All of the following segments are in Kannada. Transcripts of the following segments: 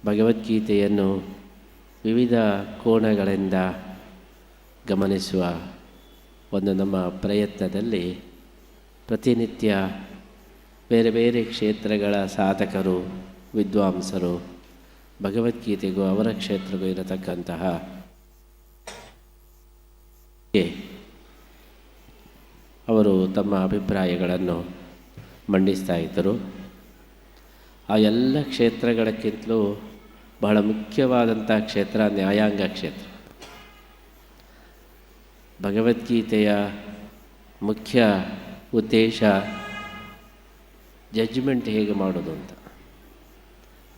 ಭಗವದ್ಗೀತೆಯನ್ನು ವಿವಿಧ ಕೋಣಗಳಿಂದ ಗಮನಿಸುವ ಒಂದು ನಮ್ಮ ಪ್ರಯತ್ನದಲ್ಲಿ ಪ್ರತಿನಿತ್ಯ ಬೇರೆ ಬೇರೆ ಕ್ಷೇತ್ರಗಳ ಸಾಧಕರು, ವಿದ್ವಾಂಸರು ಭಗವದ್ಗೀತೆಗೂ ಅವರ ಕ್ಷೇತ್ರಗೂ ಇರತಕ್ಕಂತಹ ಅವರು ತಮ್ಮ ಅಭಿಪ್ರಾಯಗಳನ್ನು ಮಂಡಿಸ್ತಾ ಇದ್ದರು. ಆ ಎಲ್ಲ ಕ್ಷೇತ್ರಗಳಕ್ಕಿಂತಲೂ ಬಹಳ ಮುಖ್ಯವಾದಂಥ ಕ್ಷೇತ್ರ ನ್ಯಾಯಾಂಗ ಕ್ಷೇತ್ರ. ಭಗವದ್ಗೀತೆಯ ಮುಖ್ಯ ಉದ್ದೇಶ ಜಡ್ಜ್ಮೆಂಟ್ ಹೇಗೆ ಮಾಡೋದು ಅಂತ,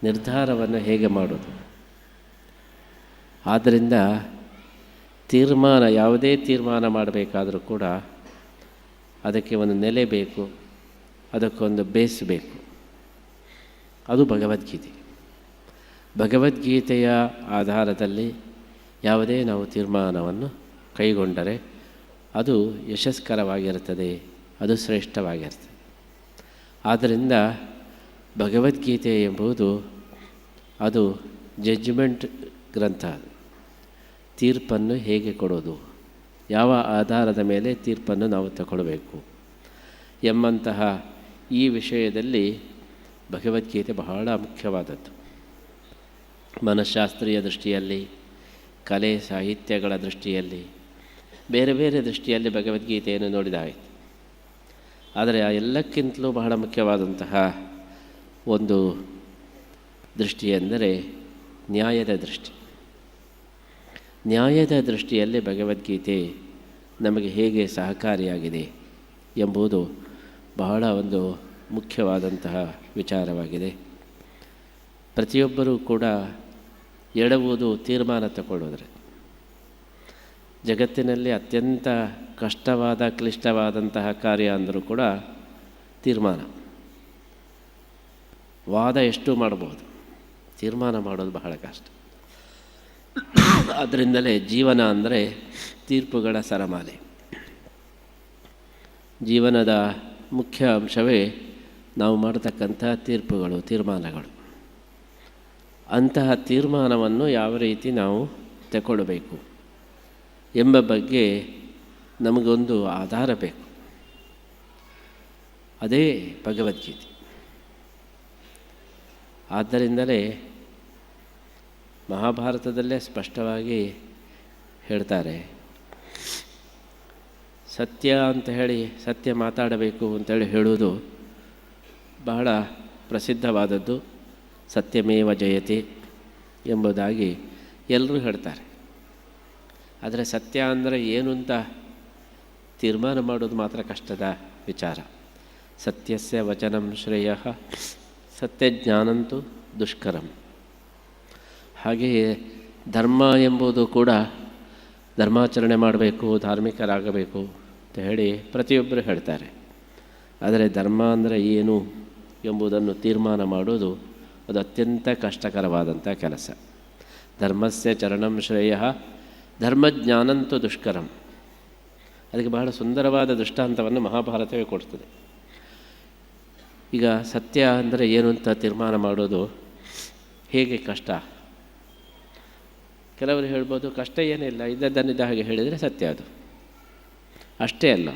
ನಿರ್ಧಾರವನ್ನು ಹೇಗೆ ಮಾಡೋದು. ಆದ್ದರಿಂದ ಯಾವುದೇ ತೀರ್ಮಾನ ಮಾಡಬೇಕಾದರೂ ಕೂಡ ಅದಕ್ಕೆ ಒಂದು ನೆಲೆ ಬೇಕು, ಅದಕ್ಕೊಂದು ಬೇಸ್ ಬೇಕು. ಅದು ಭಗವದ್ಗೀತೆ. ಭಗವದ್ಗೀತೆಯ ಆಧಾರದಲ್ಲಿ ಯಾವುದೇ ನಾವು ತೀರ್ಮಾನವನ್ನು ಕೈಗೊಂಡರೆ ಅದು ಯಶಸ್ಕರವಾಗಿರುತ್ತದೆ, ಅದು ಶ್ರೇಷ್ಠವಾಗಿರ್ತದೆ. ಆದ್ದರಿಂದ ಭಗವದ್ಗೀತೆ ಎಂಬುದು ಅದು ಜಡ್ಜ್ಮೆಂಟ್ ಗ್ರಂಥ. ತೀರ್ಪನ್ನು ಹೇಗೆ ಕೊಡೋದು, ಯಾವ ಆಧಾರದ ಮೇಲೆ ತೀರ್ಪನ್ನು ನಾವು ತಗೊಳ್ಬೇಕು ಎಂಬಂತಹ ಈ ವಿಷಯದಲ್ಲಿ ಭಗವದ್ಗೀತೆ ಬಹಳ ಮುಖ್ಯವಾದದ್ದು. ಮನಃಶಾಸ್ತ್ರೀಯ ದೃಷ್ಟಿಯಲ್ಲಿ, ಕಲೆ ಸಾಹಿತ್ಯಗಳ ದೃಷ್ಟಿಯಲ್ಲಿ, ಬೇರೆ ಬೇರೆ ದೃಷ್ಟಿಯಲ್ಲಿ ಭಗವದ್ಗೀತೆಯನ್ನು ನೋಡಿದಾಯಿತು. ಆದರೆ ಆ ಎಲ್ಲಕ್ಕಿಂತಲೂ ಬಹಳ ಮುಖ್ಯವಾದಂತಹ ಒಂದು ದೃಷ್ಟಿ ಎಂದರೆ ನ್ಯಾಯದ ದೃಷ್ಟಿ. ನ್ಯಾಯದ ದೃಷ್ಟಿಯಲ್ಲಿ ಭಗವದ್ಗೀತೆ ನಮಗೆ ಹೇಗೆ ಸಹಕಾರಿಯಾಗಿದೆ ಎಂಬುದು ಬಹಳ ಒಂದು ಮುಖ್ಯವಾದಂತಹ ವಿಚಾರವಾಗಿದೆ. ಪ್ರತಿಯೊಬ್ಬರೂ ಕೂಡ ಎಡವುದು ತೀರ್ಮಾನ ತಗೊಳ್ಳೋದ್ರೆ. ಜಗತ್ತಿನಲ್ಲಿ ಅತ್ಯಂತ ಕಷ್ಟವಾದ, ಕ್ಲಿಷ್ಟವಾದಂತಹ ಕಾರ್ಯ ಅಂದರೂ ಕೂಡ ತೀರ್ಮಾನ. ವಾದ ಎಷ್ಟು ಮಾಡಬಹುದು, ತೀರ್ಮಾನ ಮಾಡೋದು ಬಹಳ ಕಷ್ಟ. ಅದರಿಂದಲೇ ಜೀವನ ಅಂದರೆ ತೀರ್ಪುಗಳ ಸರಮಾಲೆ. ಜೀವನದ ಮುಖ್ಯ ಅಂಶವೇ ನಾವು ಮಾಡತಕ್ಕಂಥ ತೀರ್ಪುಗಳು, ತೀರ್ಮಾನಗಳು. ಅಂತಹ ತೀರ್ಮಾನವನ್ನು ಯಾವ ರೀತಿ ನಾವು ತಗೊಳ್ಬೇಕು ಎಂಬ ಬಗ್ಗೆ ನಮಗೊಂದು ಆಧಾರ ಬೇಕು. ಅದೇ ಭಗವದ್ಗೀತೆ. ಆದ್ದರಿಂದಲೇ ಮಹಾಭಾರತದಲ್ಲೇ ಸ್ಪಷ್ಟವಾಗಿ ಹೇಳ್ತಾರೆ, ಸತ್ಯ ಅಂತ ಹೇಳಿ, ಸತ್ಯ ಮಾತಾಡಬೇಕು ಅಂತೇಳಿ ಹೇಳುವುದು ಬಹಳ ಪ್ರಸಿದ್ಧವಾದದ್ದು. ಸತ್ಯಮೇವ ಜಯತೆ ಎಂಬುದಾಗಿ ಎಲ್ಲರೂ ಹೇಳ್ತಾರೆ. ಆದರೆ ಸತ್ಯ ಅಂದರೆ ಏನು ಅಂತ ತೀರ್ಮಾನ ಮಾಡೋದು ಮಾತ್ರ ಕಷ್ಟದ ವಿಚಾರ. ಸತ್ಯಸ್ಯ ವಚನಂ ಶ್ರೇಯಃ ಸತ್ಯಜ್ಞಾನಂತು ದುಷ್ಕರಂ. ಹಾಗೆಯೇ ಧರ್ಮ ಎಂಬುದು ಕೂಡ ಧರ್ಮಾಚರಣೆ ಮಾಡಬೇಕು, ಧಾರ್ಮಿಕರಾಗಬೇಕು ಅಂತ ಹೇಳಿ ಪ್ರತಿಯೊಬ್ಬರು ಹೇಳ್ತಾರೆ. ಆದರೆ ಧರ್ಮ ಅಂದರೆ ಏನು ಎಂಬುದನ್ನು ತೀರ್ಮಾನ ಮಾಡೋದು ಅದು ಅತ್ಯಂತ ಕಷ್ಟಕರವಾದಂಥ ಕೆಲಸ. ಧರ್ಮಸ್ಯ ಚರಣಂ ಶ್ರೇಯಃ ಧರ್ಮಜ್ಞಾನಂತು ದುಷ್ಕರಂ. ಅದಕ್ಕೆ ಬಹಳ ಸುಂದರವಾದ ದೃಷ್ಟಾಂತವನ್ನು ಮಹಾಭಾರತವೇ ಕೊಡ್ತದೆ. ಈಗ ಸತ್ಯ ಅಂದರೆ ಏನು ಅಂತ ತೀರ್ಮಾನ ಮಾಡೋದು ಹೇಗೆ ಕಷ್ಟ. ಕೆಲವರು ಹೇಳ್ಬೋದು, ಕಷ್ಟ ಏನಿಲ್ಲ, ಇದ್ದದ್ದನ್ನಿದ್ದ ಹಾಗೆ ಹೇಳಿದರೆ ಸತ್ಯ. ಅದು ಅಷ್ಟೇ ಅಲ್ಲ,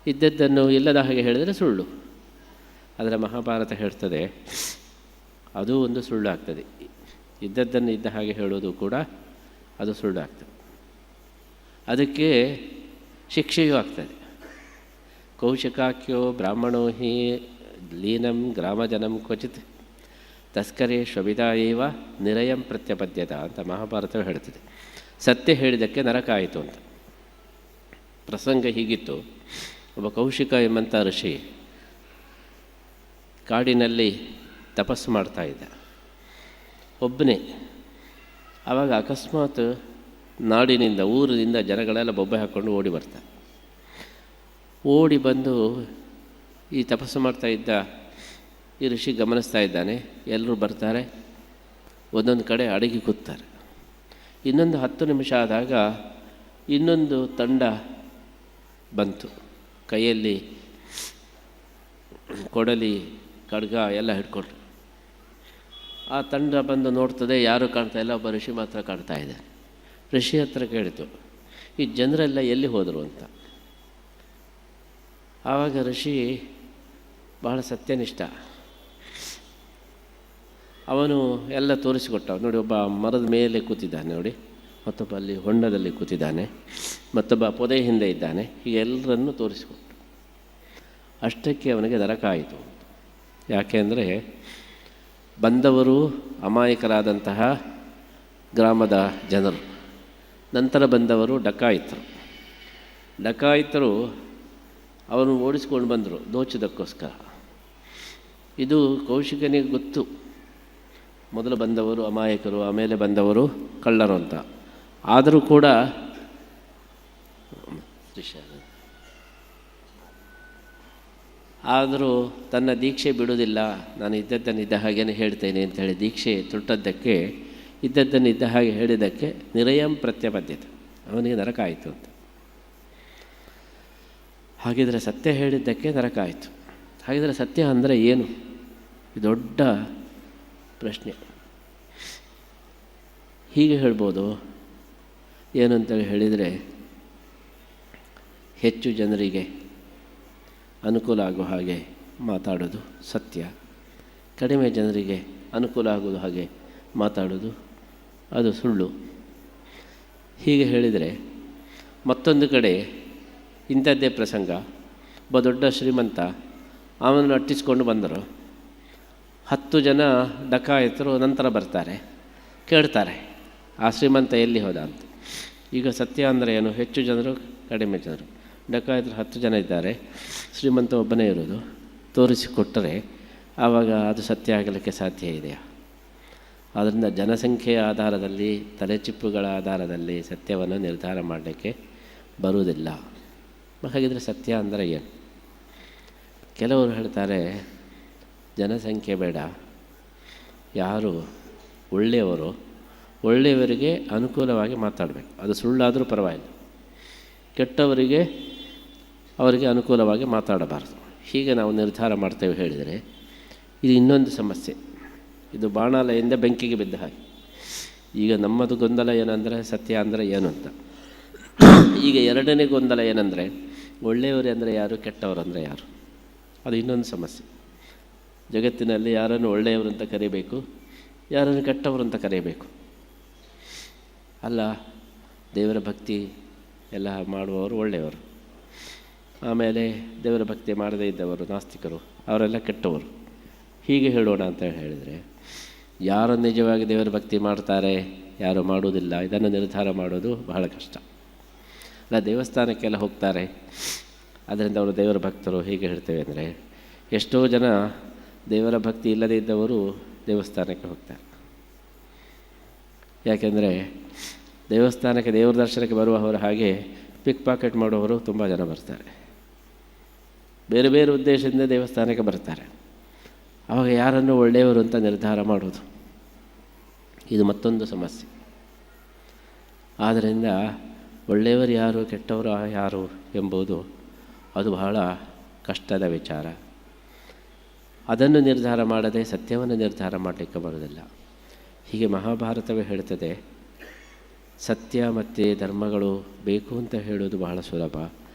ಇದ್ದದ್ದನ್ನು ಇಲ್ಲದ ಹಾಗೆ ಹೇಳಿದರೆ ಸುಳ್ಳು. ಆದರೆ ಮಹಾಭಾರತ ಹೇಳ್ತದೆ ಅದು ಒಂದು ಸುಳ್ಳು ಆಗ್ತದೆ. ಇದ್ದದ್ದನ್ನು ಇದ್ದ ಹಾಗೆ ಹೇಳೋದು ಕೂಡ ಅದು ಸುಳ್ಳು ಆಗ್ತದೆ. ಅದಕ್ಕೆ ಶಿಕ್ಷೆಯೂ ಆಗ್ತದೆ. ಕೌಶಿಕಾಖ್ಯೋ ಬ್ರಾಹ್ಮಣೋ ಹಿ ಲೀನಂ ಗ್ರಾಮಜನಂ ಕ್ವಚಿತ್ ತಸ್ಕರೇ ಶ್ವಭಿತಾ ಏವ ನಿರಯಂ ಪ್ರತ್ಯಪದ್ಯತ ಅಂತ ಮಹಾಭಾರತವೇ ಹೇಳ್ತದೆ. ಸತ್ಯ ಹೇಳಿದ್ದಕ್ಕೆ ನರಕ ಆಯಿತು ಅಂತ. ಪ್ರಸಂಗ ಹೀಗಿತ್ತು. ಒಬ್ಬ ಕೌಶಿಕ ಎಂಬಂಥ ಋಷಿ ಕಾಡಿನಲ್ಲಿ ತಪಸ್ಸು ಮಾಡ್ತಾ ಇದ್ದ, ಒಬ್ಬನೇ. ಆವಾಗ ಅಕಸ್ಮಾತ್ ನಾಡಿನಿಂದ, ಊರಿನಿಂದ ಜನಗಳೆಲ್ಲ ಬೊಬ್ಬೆ ಹಾಕ್ಕೊಂಡು ಓಡಿ ಬರ್ತಾರೆ. ಓಡಿ ಬಂದು ಈ ತಪಸ್ಸು ಮಾಡ್ತಾ ಇದ್ದ ಈ ಋಷಿ ಗಮನಿಸ್ತಾ ಇದ್ದಾನೆ. ಎಲ್ಲರೂ ಬರ್ತಾರೆ, ಒಂದೊಂದು ಕಡೆ ಅಡಗಿ ಕೂತ್ತಾರೆ. ಇನ್ನೊಂದು 10 ನಿಮಿಷ ಆದಾಗ ಇನ್ನೊಂದು ತಂಡ ಬಂತು. ಕೈಯಲ್ಲಿ ಕೊಡಲಿ, ಖಡ್ಗ ಎಲ್ಲ ಹಿಡ್ಕೊಂಡ್ರು. ಆ ತಂಡ ಬಂದು ನೋಡ್ತದೆ, ಯಾರೂ ಕಾಣ್ತಾ ಇಲ್ಲ, ಒಬ್ಬ ಋಷಿ ಮಾತ್ರ ಕಾಣ್ತಾ ಇದೆ. ಋಷಿ ಹತ್ರ ಕೇಳಿತು, ಈ ಜನರೆಲ್ಲ ಎಲ್ಲಿ ಹೋದರು ಅಂತ. ಆವಾಗ ಋಷಿ ಬಹಳ ಸತ್ಯನಿಷ್ಠ, ಅವನು ಎಲ್ಲ ತೋರಿಸಿಕೊಟ್ಟ. ನೋಡಿ, ಒಬ್ಬ ಮರದ ಮೇಲೆ ಕೂತಿದ್ದಾನೆ ನೋಡಿ, ಮತ್ತೊಬ್ಬ ಅಲ್ಲಿ ಹೊಂಡದಲ್ಲಿ ಕೂತಿದ್ದಾನೆ, ಮತ್ತೊಬ್ಬ ಪೊದೆ ಹಿಂದೆ ಇದ್ದಾನೆ, ಹೀಗೆ ಎಲ್ಲರನ್ನೂ ತೋರಿಸಿಕೊಟ್ಟು. ಅಷ್ಟಕ್ಕೆ ಅವನಿಗೆ ನರಕಾಯಿತು. ಯಾಕೆ ಅಂದರೆ ಬಂದವರು ಅಮಾಯಕರಾದಂತಹ ಗ್ರಾಮದ ಜನರು, ನಂತರ ಬಂದವರು ಡಕಾಯಿತರು ಅವನು ಓಡಿಸ್ಕೊಂಡು ಬಂದರು ದೋಚೋದಕ್ಕೋಸ್ಕರ. ಇದು ಕೌಶಿಕನಿಗೆ ಗೊತ್ತು, ಮೊದಲು ಬಂದವರು ಅಮಾಯಕರು, ಆಮೇಲೆ ಬಂದವರು ಕಳ್ಳರು ಅಂತ. ಆದರೂ ಕೂಡ ತನ್ನ ದೀಕ್ಷೆ ಬಿಡುವುದಿಲ್ಲ. ನಾನು ಇದ್ದದ್ದನ್ನಿದ್ದ ಹಾಗೇನೆ ಹೇಳ್ತೇನೆ ಅಂತೇಳಿ ದೀಕ್ಷೆ ತುಟ್ಟದ್ದಕ್ಕೆ, ಇದ್ದದ್ದನ್ನಿದ್ದ ಹಾಗೆ ಹೇಳಿದ್ದಕ್ಕೆ ನಿರಯಂ ಪ್ರತ್ಯಬದ್ಧತೆ, ಅವನಿಗೆ ನರಕ ಆಯಿತು ಅಂತ. ಹಾಗಿದ್ರೆ ಸತ್ಯ ಹೇಳಿದ್ದಕ್ಕೆ ನರಕ ಆಯಿತು. ಹಾಗಿದ್ರೆ ಸತ್ಯ ಅಂದರೆ ಏನು? ದೊಡ್ಡ ಪ್ರಶ್ನೆ. ಹೀಗೆ ಹೇಳ್ಬೋದು, ಏನಂತೇಳಿ ಹೇಳಿದರೆ, ಹೆಚ್ಚು ಜನರಿಗೆ ಅನುಕೂಲ ಆಗುವ ಹಾಗೆ ಮಾತಾಡೋದು ಸತ್ಯ, ಕಡಿಮೆ ಜನರಿಗೆ ಅನುಕೂಲ ಆಗುವ ಹಾಗೆ ಮಾತಾಡೋದು ಅದು ಸುಳ್ಳು. ಹೀಗೆ ಹೇಳಿದರೆ, ಮತ್ತೊಂದು ಕಡೆ ಇಂಥದ್ದೇ ಪ್ರಸಂಗ, ಒಬ್ಬ ದೊಡ್ಡ ಶ್ರೀಮಂತ, ಅವನನ್ನು ಅಟ್ಟಿಸ್ಕೊಂಡು ಬಂದರು. 10 ಜನ ಡಕಾಯಿತರು ನಂತರ ಬರ್ತಾರೆ, ಕೇಳ್ತಾರೆ ಆ ಶ್ರೀಮಂತ ಎಲ್ಲಿ ಹೋದ ಅಂತ. ಈಗ ಸತ್ಯ ಅಂದರೆ ಏನು? ಹೆಚ್ಚು ಜನರು ಕಡಿಮೆ ಜನರು. ಡಕಾಯಿತರು 10 ಜನ ಇದ್ದಾರೆ, ಶ್ರೀಮಂತ ಒಬ್ಬನೇ ಇರೋದು. ತೋರಿಸಿಕೊಟ್ಟರೆ ಆವಾಗ ಅದು ಸತ್ಯ ಆಗಲಿಕ್ಕೆ ಸಾಧ್ಯ ಇದೆಯಾ? ಆದ್ದರಿಂದ ಜನಸಂಖ್ಯೆಯ ಆಧಾರದಲ್ಲಿ, ತಲೆಚಿಪ್ಪುಗಳ ಆಧಾರದಲ್ಲಿ ಸತ್ಯವನ್ನು ನಿರ್ಧಾರ ಮಾಡಲಿಕ್ಕೆ ಬರುವುದಿಲ್ಲ. ಹಾಗಿದ್ರೆ ಸತ್ಯ ಅಂದರೆ ಏನು? ಕೆಲವರು ಹೇಳ್ತಾರೆ, ಜನಸಂಖ್ಯೆ ಬೇಡ, ಯಾರು ಒಳ್ಳೆಯವರಿಗೆ ಅನುಕೂಲವಾಗಿ ಮಾತಾಡಬೇಕು. ಅದು ಸುಳ್ಳಾದರೂ ಪರವಾಗಿಲ್ಲ, ಕೆಟ್ಟವರಿಗೆ ಅವರಿಗೆ ಅನುಕೂಲವಾಗಿ ಮಾತಾಡಬಾರ್ದು. ಹೀಗೆ ನಾವು ನಿರ್ಧಾರ ಮಾಡ್ತೇವೆ ಹೇಳಿದರೆ ಇದು ಇನ್ನೊಂದು ಸಮಸ್ಯೆ. ಇದು ಬಾಣಾಲೆಯಿಂದ ಬೆಂಕಿಗೆ ಬಿದ್ದ ಹಾಗೆ. ಈಗ ನಮ್ಮದು ಗೊಂದಲ ಏನಂದರೆ ಸತ್ಯ ಅಂದರೆ ಏನು ಅಂತ. ಈಗ ಎರಡನೇ ಗೊಂದಲ ಏನಂದರೆ, ಒಳ್ಳೆಯವರು ಅಂದರೆ ಯಾರು, ಕೆಟ್ಟವರು ಅಂದರೆ ಯಾರು? ಅದು ಇನ್ನೊಂದು ಸಮಸ್ಯೆ. ಜಗತ್ತಿನಲ್ಲಿ ಯಾರನ್ನು ಒಳ್ಳೆಯವರು ಅಂತ ಕರೀಬೇಕು, ಯಾರನ್ನು ಕೆಟ್ಟವರು ಅಂತ ಕರೀಬೇಕು. ಅಲ್ಲ, ದೇವರ ಭಕ್ತಿ ಎಲ್ಲ ಮಾಡುವವರು ಒಳ್ಳೆಯವರು, ಆಮೇಲೆ ದೇವರ ಭಕ್ತಿ ಮಾಡದೇ ಇದ್ದವರು ನಾಸ್ತಿಕರು, ಅವರೆಲ್ಲ ಕೆಟ್ಟವರು. ಹೀಗೆ ಹೇಳೋಣ ಅಂತ ಹೇಳಿದರೆ, ಯಾರು ನಿಜವಾಗಿ ದೇವರ ಭಕ್ತಿ ಮಾಡ್ತಾರೆ, ಯಾರು ಮಾಡುವುದಿಲ್ಲ, ಇದನ್ನು ನಿರ್ಧಾರ ಮಾಡೋದು ಬಹಳ ಕಷ್ಟ. ಅಲ್ಲ, ದೇವಸ್ಥಾನಕ್ಕೆಲ್ಲ ಹೋಗ್ತಾರೆ, ಅದರಿಂದ ಅವರು ದೇವರ ಭಕ್ತರು ಹೀಗೆ ಹೇಳ್ತೇವೆ ಅಂದರೆ, ಎಷ್ಟೋ ಜನ ದೇವರ ಭಕ್ತಿ ಇಲ್ಲದೇ ಇದ್ದವರು ದೇವಸ್ಥಾನಕ್ಕೆ ಹೋಗ್ತಾರೆ. ಯಾಕೆಂದರೆ ದೇವಸ್ಥಾನಕ್ಕೆ, ದೇವರ ದರ್ಶನಕ್ಕೆ ಬರುವವರು ಹಾಗೆ ಪಿಕ್ ಪಾಕೆಟ್ ಮಾಡುವವರು ತುಂಬ ಜನ ಬರ್ತಾರೆ. ಬೇರೆ ಬೇರೆ ಉದ್ದೇಶದಿಂದ ದೇವಸ್ಥಾನಕ್ಕೆ ಬರ್ತಾರೆ. ಆವಾಗ ಯಾರನ್ನು ಒಳ್ಳೆಯವರು ಅಂತ ನಿರ್ಧಾರ ಮಾಡೋದು, ಇದು ಮತ್ತೊಂದು ಸಮಸ್ಯೆ. ಆದ್ದರಿಂದ ಒಳ್ಳೆಯವರು ಯಾರು, ಕೆಟ್ಟವರು ಯಾರು ಎಂಬುದು ಅದು ಬಹಳ ಕಷ್ಟದ ವಿಚಾರ. ಅದನ್ನು ನಿರ್ಧಾರ ಮಾಡದೆ ಸತ್ಯವನ್ನು ನಿರ್ಧಾರ ಮಾಡಲಿಕ್ಕೆ ಬರೋದಿಲ್ಲ. ಹೀಗೆ ಮಹಾಭಾರತವೇ ಹೇಳ್ತದೆ, ಸತ್ಯ ಮತ್ತು ಧರ್ಮಗಳು ಬೇಕು ಅಂತ ಹೇಳೋದು ಬಹಳ ಸುಲಭ,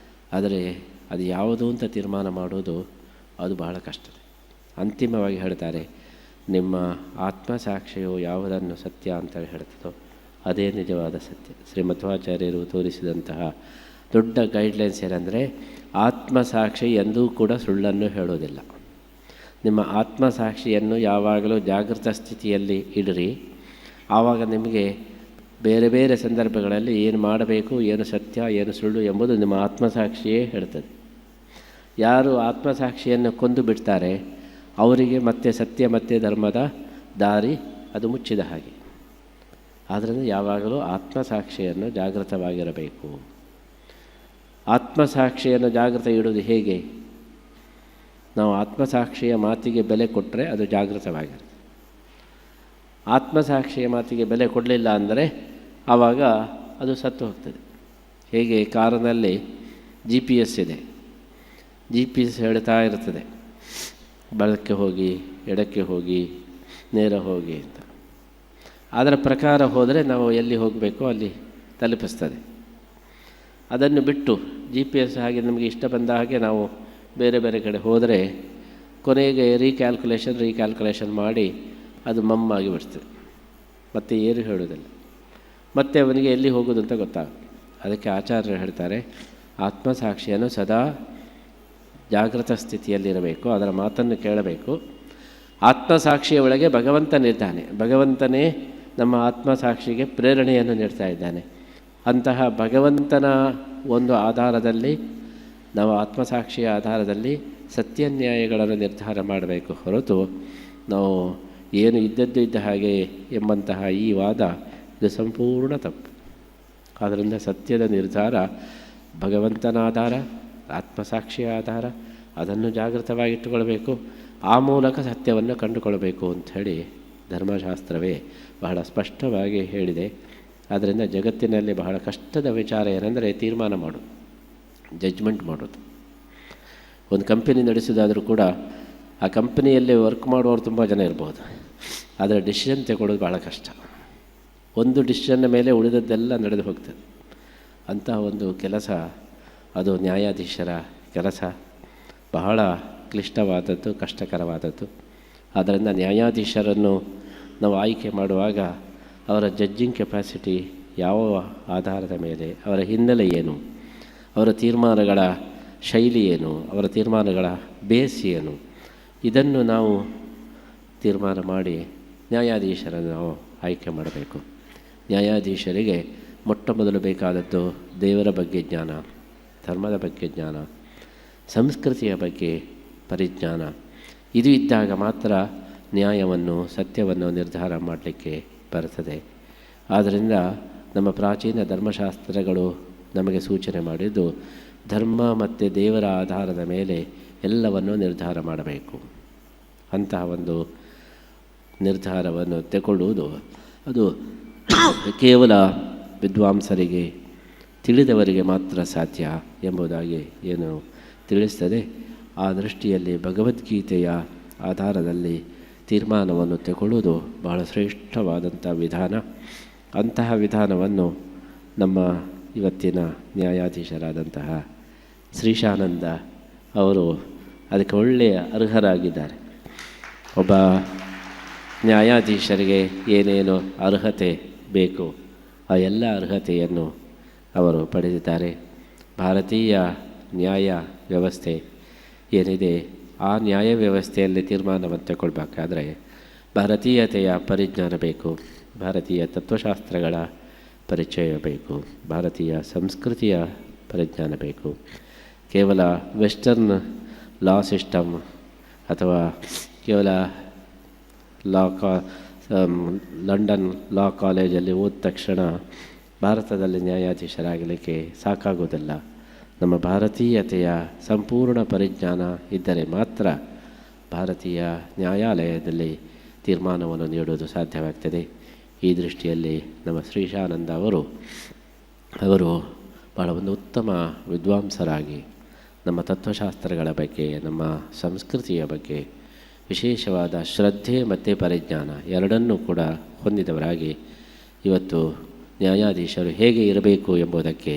ಆದರೆ ಅದು ಯಾವುದು ಅಂತ ತೀರ್ಮಾನ ಮಾಡೋದು ಅದು ಬಹಳ ಕಷ್ಟ. ಅಂತಿಮವಾಗಿ ಹೇಳ್ತಾರೆ, ನಿಮ್ಮ ಆತ್ಮಸಾಕ್ಷಿಯು ಯಾವುದನ್ನು ಸತ್ಯ ಅಂತ ಹೇಳ್ತದೋ ಅದೇ ನಿಜವಾದ ಸತ್ಯ. ಶ್ರೀ ಮಧ್ವಾಚಾರ್ಯರು ತೋರಿಸಿದಂತಹ ದೊಡ್ಡ ಗೈಡ್ಲೈನ್ಸ್ ಏನಂದರೆ, ಆತ್ಮಸಾಕ್ಷಿ ಎಂದೂ ಕೂಡ ಸುಳ್ಳನ್ನು ಹೇಳೋದಿಲ್ಲ. ನಿಮ್ಮ ಆತ್ಮಸಾಕ್ಷಿಯನ್ನು ಯಾವಾಗಲೂ ಜಾಗೃತ ಸ್ಥಿತಿಯಲ್ಲಿ ಇಡಿರಿ. ಆವಾಗ ನಿಮಗೆ ಬೇರೆ ಬೇರೆ ಸಂದರ್ಭಗಳಲ್ಲಿ ಏನು ಮಾಡಬೇಕು, ಏನು ಸತ್ಯ, ಏನು ಸುಳ್ಳು ಎಂಬುದು ನಿಮ್ಮ ಆತ್ಮಸಾಕ್ಷಿಯೇ ಹೇಳ್ತದೆ. ಯಾರು ಆತ್ಮಸಾಕ್ಷಿಯನ್ನು ಕೊಂದು ಬಿಡ್ತಾರೆ ಅವರಿಗೆ ಮತ್ತೆ ಸತ್ಯ ಮತ್ತು ಧರ್ಮದ ದಾರಿ ಅದು ಮುಚ್ಚಿದ ಹಾಗೆ. ಆದ್ದರಿಂದ ಯಾವಾಗಲೂ ಆತ್ಮಸಾಕ್ಷಿಯನ್ನು ಜಾಗೃತವಾಗಿರಬೇಕು. ಆತ್ಮಸಾಕ್ಷಿಯನ್ನು ಜಾಗೃತ ಇಡೋದು ಹೇಗೆ? ನಾವು ಆತ್ಮಸಾಕ್ಷಿಯ ಮಾತಿಗೆ ಬೆಲೆ ಕೊಟ್ಟರೆ ಅದು ಜಾಗೃತವಾಗಿರುತ್ತೆ. ಆತ್ಮಸಾಕ್ಷಿಯ ಮಾತಿಗೆ ಬೆಲೆ ಕೊಡಲಿಲ್ಲ ಅಂದರೆ ಆವಾಗ ಅದು ಸತ್ತು ಹೋಗ್ತದೆ. ಹೇಗೆ ಕಾರಿನಲ್ಲಿ GPS ಇದೆ, GPS ಹೇಳ್ತಾ ಇರ್ತದೆ, ಬಲಕ್ಕೆ ಹೋಗಿ, ಎಡಕ್ಕೆ ಹೋಗಿ, ನೇರ ಹೋಗಿ ಅಂತ. ಅದರ ಪ್ರಕಾರ ಹೋದರೆ ನಾವು ಎಲ್ಲಿ ಹೋಗಬೇಕೋ ಅಲ್ಲಿ ತಲುಪಿಸ್ತದೆ. ಅದನ್ನು ಬಿಟ್ಟು GPS ಹಾಗೆ ನಮಗೆ ಇಷ್ಟ ಬಂದ ಹಾಗೆ ನಾವು ಬೇರೆ ಬೇರೆ ಕಡೆ ಹೋದರೆ ಕೊನೆಗೆ ರೀಕ್ಯಾಲ್ಕುಲೇಷನ್ ಮಾಡಿ ಅದು ಮಮ್ಮಾಗಿ ಬಿಡ್ತದೆ, ಮತ್ತು ಏನು ಹೇಳೋದಿಲ್ಲ, ಮತ್ತು ಅವನಿಗೆ ಎಲ್ಲಿ ಹೋಗೋದು ಅಂತ ಗೊತ್ತಾಗುತ್ತೆ. ಅದಕ್ಕೆ ಆಚಾರ್ಯರು ಹೇಳ್ತಾರೆ, ಆತ್ಮಸಾಕ್ಷಿಯನ್ನು ಸದಾ ಜಾಗೃತ ಸ್ಥಿತಿಯಲ್ಲಿರಬೇಕು, ಅದರ ಮಾತನ್ನು ಕೇಳಬೇಕು. ಆತ್ಮಸಾಕ್ಷಿಯ ಒಳಗೆ ಭಗವಂತನಿದ್ದಾನೆ, ಭಗವಂತನೇ ನಮ್ಮ ಆತ್ಮಸಾಕ್ಷಿಗೆ ಪ್ರೇರಣೆಯನ್ನು ನೀಡ್ತಾ ಇದ್ದಾನೆ. ಅಂತಹ ಭಗವಂತನ ಒಂದು ಆಧಾರದಲ್ಲಿ ನಾವು ಆತ್ಮಸಾಕ್ಷಿಯ ಆಧಾರದಲ್ಲಿ ಸತ್ಯನ್ಯಾಯಗಳನ್ನು ನಿರ್ಧಾರ ಮಾಡಬೇಕು ಹೊರತು ನಾವು ಏನು ಇದ್ದದ್ದು ಇದ್ದ ಹಾಗೆ ಎಂಬಂತಹ ಈ ವಾದ ಇದು ಸಂಪೂರ್ಣ ತಪ್ಪು. ಆದ್ದರಿಂದ ಸತ್ಯದ ನಿರ್ಧಾರ ಭಗವಂತನ ಆಧಾರ, ಆತ್ಮಸಾಕ್ಷಿಯ ಆಧಾರ, ಅದನ್ನು ಜಾಗೃತವಾಗಿಟ್ಟುಕೊಳ್ಬೇಕು. ಆ ಮೂಲಕ ಸತ್ಯವನ್ನು ಕಂಡುಕೊಳ್ಬೇಕು ಅಂಥೇಳಿ ಧರ್ಮಶಾಸ್ತ್ರವೇ ಬಹಳ ಸ್ಪಷ್ಟವಾಗಿ ಹೇಳಿದೆ. ಆದ್ದರಿಂದ ಜಗತ್ತಿನಲ್ಲಿ ಬಹಳ ಕಷ್ಟದ ವಿಚಾರ ಏನೆಂದರೆ ತೀರ್ಮಾನ ಮಾಡೋದು, ಜಡ್ಜ್ಮೆಂಟ್ ಮಾಡೋದು. ಒಂದು ಕಂಪನಿ ನಡೆಸೋದಾದರೂ ಕೂಡ ಆ ಕಂಪನಿಯಲ್ಲಿ ವರ್ಕ್ ಮಾಡುವವರು ತುಂಬ ಜನ ಇರ್ಬೋದು, ಆದರೆ ಡಿಸಿಷನ್ ತಗೊಳ್ಳೋದು ಭಾಳ ಕಷ್ಟ. ಒಂದು ಡಿಸಿಷನ್ನ ಮೇಲೆ ಉಳಿದದ್ದೆಲ್ಲ ನಡೆದು ಹೋಗ್ತದೆ. ಅಂತಹ ಒಂದು ಕೆಲಸ ಅದು ನ್ಯಾಯಾಧೀಶರ ಕೆಲಸ, ಬಹಳ ಕ್ಲಿಷ್ಟವಾದದ್ದು, ಕಷ್ಟಕರವಾದದ್ದು. ಆದ್ದರಿಂದ ನ್ಯಾಯಾಧೀಶರನ್ನು ನಾವು ಆಯ್ಕೆ ಮಾಡುವಾಗ ಅವರ ಜಡ್ಜಿಂಗ್ ಕೆಪಾಸಿಟಿ ಯಾವ ಆಧಾರದ ಮೇಲೆ, ಅವರ ಹಿನ್ನೆಲೆ ಏನು, ಅವರ ತೀರ್ಮಾನಗಳ ಶೈಲಿ ಏನು, ಅವರ ತೀರ್ಮಾನಗಳ ಬೇಸ್ ಏನು, ಇದನ್ನು ನಾವು ತೀರ್ಮಾನ ಮಾಡಿ ನ್ಯಾಯಾಧೀಶರನ್ನು ನಾವು ಆಯ್ಕೆ ಮಾಡಬೇಕು. ನ್ಯಾಯಾಧೀಶರಿಗೆ ಮೊಟ್ಟ ಮೊದಲು ಬೇಕಾದದ್ದು ದೇವರ ಬಗ್ಗೆ ಜ್ಞಾನ, ಧರ್ಮದ ಬಗ್ಗೆ ಜ್ಞಾನ, ಸಂಸ್ಕೃತಿಯ ಬಗ್ಗೆ ಪರಿಜ್ಞಾನ. ಇದು ಇದ್ದಾಗ ಮಾತ್ರ ನ್ಯಾಯವನ್ನು, ಸತ್ಯವನ್ನು ನಿರ್ಧಾರ ಮಾಡಲಿಕ್ಕೆ ಬರ್ತದೆ. ಆದ್ದರಿಂದ ನಮ್ಮ ಪ್ರಾಚೀನ ಧರ್ಮಶಾಸ್ತ್ರಗಳು ನಮಗೆ ಸೂಚನೆ ಮಾಡಿದ್ದು ಧರ್ಮ ಮತ್ತು ದೇವರ ಆಧಾರದ ಮೇಲೆ ಎಲ್ಲವನ್ನು ನಿರ್ಧಾರ ಮಾಡಬೇಕು. ಅಂತಹ ಒಂದು ನಿರ್ಧಾರವನ್ನು ತಗೊಳ್ಳುವುದು ಅದು ಕೇವಲ ವಿದ್ವಾಂಸರಿಗೆ, ತಿಳಿದವರಿಗೆ ಮಾತ್ರ ಸಾಧ್ಯ ಎಂಬುದಾಗಿ ಏನು ತಿಳಿಸ್ತದೆ. ಆ ದೃಷ್ಟಿಯಲ್ಲಿ ಭಗವದ್ಗೀತೆಯ ಆಧಾರದಲ್ಲಿ ತೀರ್ಮಾನವನ್ನು ತಗೊಳ್ಳುವುದು ಬಹಳ ಶ್ರೇಷ್ಠವಾದಂಥ ವಿಧಾನ. ಅಂತಹ ವಿಧಾನವನ್ನು ನಮ್ಮ ಇವತ್ತಿನ ನ್ಯಾಯಾಧೀಶರಾದಂತಹ ಶ್ರೀಶಾನಂದ ಅವರು ಅದಕ್ಕೆ ಒಳ್ಳೆಯ ಅರ್ಹರಾಗಿದ್ದಾರೆ. ಒಬ್ಬ ನ್ಯಾಯಾಧೀಶರಿಗೆ ಏನೇನು ಅರ್ಹತೆ ಬೇಕು ಆ ಎಲ್ಲ ಅರ್ಹತೆಯನ್ನು ಅವರು ಪಡೆದಿದ್ದಾರೆ. ಭಾರತೀಯ ನ್ಯಾಯ ವ್ಯವಸ್ಥೆ ಏನಿದೆ ಆ ನ್ಯಾಯ ವ್ಯವಸ್ಥೆಯಲ್ಲಿ ತೀರ್ಮಾನವನ್ನು ತಗೊಳ್ಬೇಕಾದ್ರೆ ಭಾರತೀಯತೆಯ ಪರಿಜ್ಞಾನ ಬೇಕು, ಭಾರತೀಯ ತತ್ವಶಾಸ್ತ್ರಗಳ ಪರಿಚಯ ಬೇಕು, ಭಾರತೀಯ ಸಂಸ್ಕೃತಿಯ ಪರಿಜ್ಞಾನ ಬೇಕು. ಕೇವಲ ವೆಸ್ಟರ್ನ್ ಲಾ ಸಿಸ್ಟಮ್ ಅಥವಾ ಕೇವಲ ಲಂಡನ್ ಲಾ ಕಾಲೇಜಲ್ಲಿ ಓದ ತಕ್ಷಣ ಭಾರತದಲ್ಲಿ ನ್ಯಾಯಾಧೀಶರಾಗಲಿಕ್ಕೆ ಸಾಕಾಗೋದಿಲ್ಲ. ನಮ್ಮ ಭಾರತೀಯತೆಯ ಸಂಪೂರ್ಣ ಪರಿಜ್ಞಾನ ಇದ್ದರೆ ಮಾತ್ರ ಭಾರತೀಯ ನ್ಯಾಯಾಲಯದಲ್ಲಿ ತೀರ್ಮಾನವನ್ನು ನೀಡುವುದು ಸಾಧ್ಯವಾಗ್ತದೆ. ಈ ದೃಷ್ಟಿಯಲ್ಲಿ ನಮ್ಮ ಶ್ರೀಶಾನಂದ ಅವರು ಬಹಳ ಒಂದು ಉತ್ತಮ ವಿದ್ವಾಂಸರಾಗಿ ನಮ್ಮ ತತ್ವಶಾಸ್ತ್ರಗಳ ಬಗ್ಗೆ, ನಮ್ಮ ಸಂಸ್ಕೃತಿಯ ಬಗ್ಗೆ ವಿಶೇಷವಾದ ಶ್ರದ್ಧೆ ಮತ್ತು ಪರಿಜ್ಞಾನ ಎರಡನ್ನೂ ಕೂಡ ಹೊಂದಿದವರಾಗಿ ಇವತ್ತು ನ್ಯಾಯಾಧೀಶರು ಹೇಗೆ ಇರಬೇಕು ಎಂಬುದಕ್ಕೆ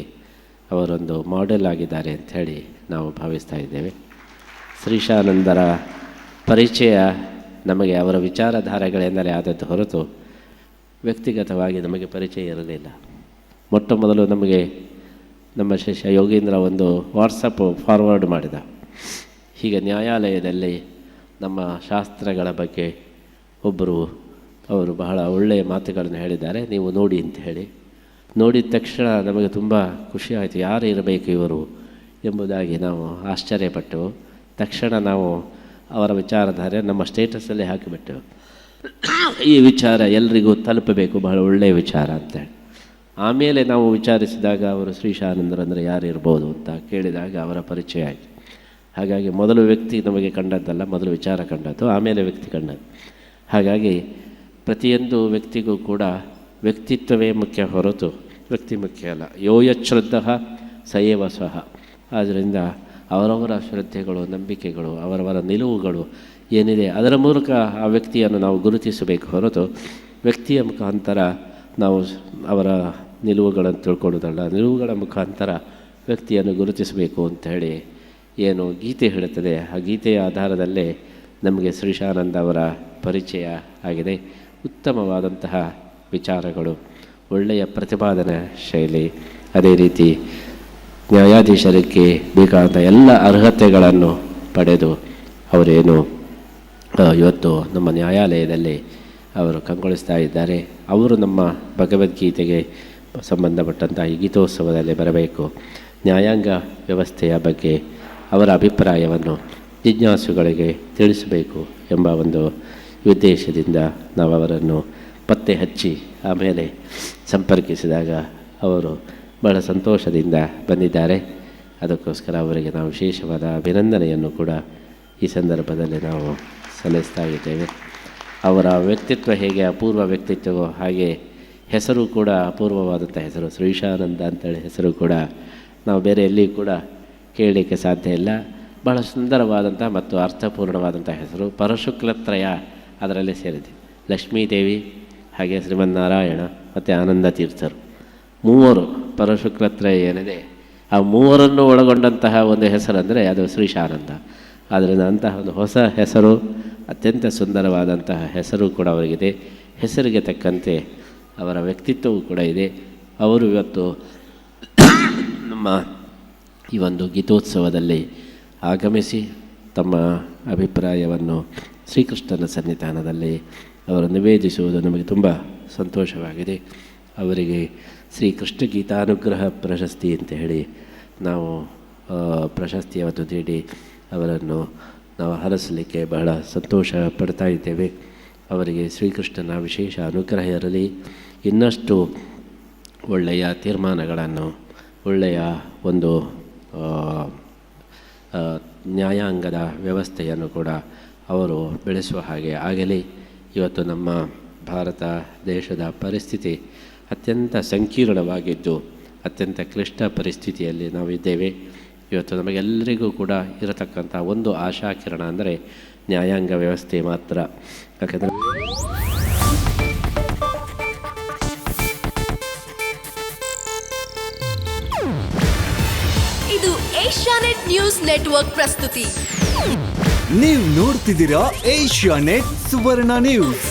ಅವರೊಂದು ಮಾಡೆಲ್ ಆಗಿದ್ದಾರೆ ಅಂಥೇಳಿ ನಾವು ಭಾವಿಸ್ತಾ ಇದ್ದೇವೆ. ಶ್ರೀಶಾನಂದರ ಪರಿಚಯ ನಮಗೆ ಅವರ ವಿಚಾರಧಾರೆಗಳೆಂದರೆ ಆದದ್ದು ಹೊರತು ವ್ಯಕ್ತಿಗತವಾಗಿ ನಮಗೆ ಪರಿಚಯ ಇರಲಿಲ್ಲ. ಮೊಟ್ಟ ಮೊದಲು ನಮಗೆ ನಮ್ಮ ಶಿಷ್ಯ ಯೋಗೀಂದ್ರ ಒಂದು ವಾಟ್ಸಪ್ ಫಾರ್ವರ್ಡ್ ಮಾಡಿದ, ಹೀಗೆ ನ್ಯಾಯಾಲಯದಲ್ಲಿ ನಮ್ಮ ಶಾಸ್ತ್ರಗಳ ಬಗ್ಗೆ ಅವರು ಬಹಳ ಒಳ್ಳೆಯ ಮಾತುಗಳನ್ನು ಹೇಳಿದ್ದಾರೆ, ನೀವು ನೋಡಿ ಅಂತ ಹೇಳಿ. ನೋಡಿದ ತಕ್ಷಣ ನಮಗೆ ತುಂಬ ಖುಷಿ ಆಯಿತು, ಯಾರು ಇರಬೇಕು ಇವರು ಎಂಬುದಾಗಿ ನಾವು ಆಶ್ಚರ್ಯಪಟ್ಟೆವು. ತಕ್ಷಣ ನಾವು ಅವರ ವಿಚಾರಧಾರೆ ನಮ್ಮ ಸ್ಟೇಟಸಲ್ಲಿ ಹಾಕಿಬಿಟ್ಟೆವು. ಈ ವಿಚಾರ ಎಲ್ರಿಗೂ ತಲುಪಬೇಕು, ಬಹಳ ಒಳ್ಳೆಯ ವಿಚಾರ ಅಂತೇಳಿ. ಆಮೇಲೆ ನಾವು ವಿಚಾರಿಸಿದಾಗ ಅವರು ಶ್ರೀಶಾನಂದರಂದರೆ ಯಾರು ಇರ್ಬೋದು ಅಂತ ಕೇಳಿದಾಗ ಅವರ ಪರಿಚಯ ಆಯಿತು. ಹಾಗಾಗಿ ಮೊದಲು ವ್ಯಕ್ತಿ ನಮಗೆ ಕಂಡದ್ದಲ್ಲ, ಮೊದಲು ವಿಚಾರ ಕಂಡದ್ದು, ಆಮೇಲೆ ವ್ಯಕ್ತಿ ಕಂಡದ್ದು. ಹಾಗಾಗಿ ಪ್ರತಿಯೊಂದು ವ್ಯಕ್ತಿಗೂ ಕೂಡ ವ್ಯಕ್ತಿತ್ವವೇ ಮುಖ್ಯ ಹೊರತು ವ್ಯಕ್ತಿ ಮುಖ್ಯ ಅಲ್ಲ. ಯೋಯಶ್ರದ್ಧಃ ಸಯೇವ ಸ್ವಃ. ಆದ್ದರಿಂದ ಅವರವರ ಶ್ರದ್ಧೆಗಳು, ನಂಬಿಕೆಗಳು, ಅವರವರ ನಿಲುವುಗಳು ಏನಿದೆ ಅದರ ಮೂಲಕ ಆ ವ್ಯಕ್ತಿಯನ್ನು ನಾವು ಗುರುತಿಸಬೇಕು ಹೊರತು ವ್ಯಕ್ತಿಯ ಮುಖಾಂತರ ನಾವು ಅವರ ನಿಲುವುಗಳನ್ನು ತಿಳ್ಕೊಳ್ಳೋದಲ್ಲ. ನಿಲುವುಗಳ ಮುಖಾಂತರ ವ್ಯಕ್ತಿಯನ್ನು ಗುರುತಿಸಬೇಕು ಅಂತ ಹೇಳಿ ಏನು ಗೀತೆ ಹೇಳುತ್ತದೆ, ಆ ಗೀತೆಯ ಆಧಾರದಲ್ಲೇ ನಮಗೆ ಶ್ರೀಶಾನಂದ ಅವರ ಪರಿಚಯ ಆಗಿದೆ. ಉತ್ತಮವಾದಂತಹ ವಿಚಾರಗಳು, ಒಳ್ಳೆಯ ಪ್ರತಿಪಾದನಾ ಶೈಲಿ, ಅದೇ ರೀತಿ ನ್ಯಾಯಾಧೀಶರಿಗೆ ಬೇಕಾದ ಎಲ್ಲ ಅರ್ಹತೆಗಳನ್ನು ಪಡೆದು ಅವರೇನು ಇವತ್ತು ನಮ್ಮ ನ್ಯಾಯಾಲಯದಲ್ಲಿ ಅವರು ಕಂಗೊಳಿಸ್ತಾ ಇದ್ದಾರೆ. ಅವರು ನಮ್ಮ ಭಗವದ್ಗೀತೆಗೆ ಸಂಬಂಧಪಟ್ಟಂಥ ಈ ಗೀತೋತ್ಸವದಲ್ಲಿ ಬರಬೇಕು. ನ್ಯಾಯಾಂಗ ವ್ಯವಸ್ಥೆಯ ಬಗ್ಗೆ ಅವರ ಅಭಿಪ್ರಾಯವನ್ನು ಜಿಜ್ಞಾಸುಗಳಿಗೆ ತಿಳಿಸಬೇಕು ಎಂಬ ಒಂದು ಉದ್ದೇಶದಿಂದ ನಾವು ಅವರನ್ನು ಪತ್ತೆ ಹಚ್ಚಿ ಆಮೇಲೆ ಸಂಪರ್ಕಿಸಿದಾಗ ಅವರು ಬಹಳ ಸಂತೋಷದಿಂದ ಬಂದಿದ್ದಾರೆ. ಅದಕ್ಕೋಸ್ಕರ ಅವರಿಗೆ ನಾವು ವಿಶೇಷವಾದ ಅಭಿನಂದನೆಯನ್ನು ಕೂಡ ಈ ಸಂದರ್ಭದಲ್ಲಿ ನಾವು ಸಲ್ಲಿಸ್ತಾ ಇದ್ದೇವೆ. ಅವರ ವ್ಯಕ್ತಿತ್ವ ಹೇಗೆ ಅಪೂರ್ವ ವ್ಯಕ್ತಿತ್ವವೋ ಹಾಗೆ ಹೆಸರು ಕೂಡ ಅಪೂರ್ವವಾದಂಥ ಹೆಸರು. ಶ್ರೀಶಾನಂದ ಅಂತೇಳಿ ಹೆಸರು ಕೂಡ ನಾವು ಬೇರೆ ಎಲ್ಲಿ ಕೂಡ ಕೇಳಲಿಕ್ಕೆ ಸಾಧ್ಯ ಇಲ್ಲ. ಬಹಳ ಸುಂದರವಾದಂಥ ಮತ್ತು ಅರ್ಥಪೂರ್ಣವಾದಂಥ ಹೆಸರು. ಪರಶುಕ್ಲತ್ರಯ ಅದರಲ್ಲೇ ಸೇರಿದೆ. ಲಕ್ಷ್ಮೀದೇವಿ, ಹಾಗೆ ಶ್ರೀಮನ್ನಾರಾಯಣ ಮತ್ತು ಆನಂದ ತೀರ್ಥರು, ಮೂವರು ಪರಶುಕ್ಲತ್ರಯ ಏನಿದೆ ಆ ಮೂವರನ್ನು ಒಳಗೊಂಡಂತಹ ಒಂದು ಹೆಸರಂದರೆ ಅದು ಶ್ರೀಶಾನಂದ. ಆದ್ದರಿಂದ ಅಂತಹ ಒಂದು ಹೊಸ ಹೆಸರು, ಅತ್ಯಂತ ಸುಂದರವಾದಂತಹ ಹೆಸರು ಕೂಡ ಅವರಿಗಿದೆ. ಹೆಸರಿಗೆ ತಕ್ಕಂತೆ ಅವರ ವ್ಯಕ್ತಿತ್ವವೂ ಕೂಡ ಇದೆ. ಅವರು ಇವತ್ತು ನಮ್ಮ ಈ ಒಂದು ಗೀತೋತ್ಸವದಲ್ಲಿ ಆಗಮಿಸಿ ತಮ್ಮ ಅಭಿಪ್ರಾಯವನ್ನು ಶ್ರೀಕೃಷ್ಣನ ಸನ್ನಿಧಾನದಲ್ಲಿ ಅವರು ನಿವೇದಿಸುವುದು ನಮಗೆ ತುಂಬ ಸಂತೋಷವಾಗಿದೆ. ಅವರಿಗೆ ಶ್ರೀಕೃಷ್ಣ ಗೀತಾನುಗ್ರಹ ಪ್ರಶಸ್ತಿ ಅಂತ ಹೇಳಿ ನಾವು ಪ್ರಶಸ್ತಿಯನ್ನು ನೀಡಿ ಅವರನ್ನು ನಾವು ಹರಸಲಿಕ್ಕೆ ಬಹಳ ಸಂತೋಷ ಪಡ್ತಾ ಇದ್ದೇವೆ. ಅವರಿಗೆ ಶ್ರೀಕೃಷ್ಣನ ವಿಶೇಷ ಅನುಗ್ರಹ ಇರಲಿ. ಇನ್ನಷ್ಟು ಒಳ್ಳೆಯ ತೀರ್ಮಾನಗಳನ್ನು, ಒಳ್ಳೆಯ ಒಂದು ನ್ಯಾಯಾಂಗದ ವ್ಯವಸ್ಥೆಯನ್ನು ಕೂಡ ಅವರು ಬೆಳೆಸುವ ಹಾಗೆ ಆಗಲಿ. ಇವತ್ತು ನಮ್ಮ ಭಾರತ ದೇಶದ ಪರಿಸ್ಥಿತಿ ಅತ್ಯಂತ ಸಂಕೀರ್ಣವಾಗಿದ್ದು ಅತ್ಯಂತ ಕ್ಲಿಷ್ಟ ಪರಿಸ್ಥಿತಿಯಲ್ಲಿ ನಾವಿದ್ದೇವೆ. ಇವತ್ತು ನಮಗೆಲ್ಲರಿಗೂ ಕೂಡ ಇರತಕ್ಕಂಥ ಒಂದು ಆಶಾಕಿರಣ ಅಂದರೆ ನ್ಯಾಯಾಂಗ ವ್ಯವಸ್ಥೆ ಮಾತ್ರ. ಯಾಕೆಂದರೆ ಇದು ಏಷ್ಯಾನೆಟ್ ನ್ಯೂಸ್ ನೆಟ್ವರ್ಕ್ ಪ್ರಸ್ತುತಿ. ನೀವು ನೋಡ್ತಿದ್ದೀರಾ ಏಷ್ಯಾನೆಟ್ ಸುವರ್ಣ ನ್ಯೂಸ್.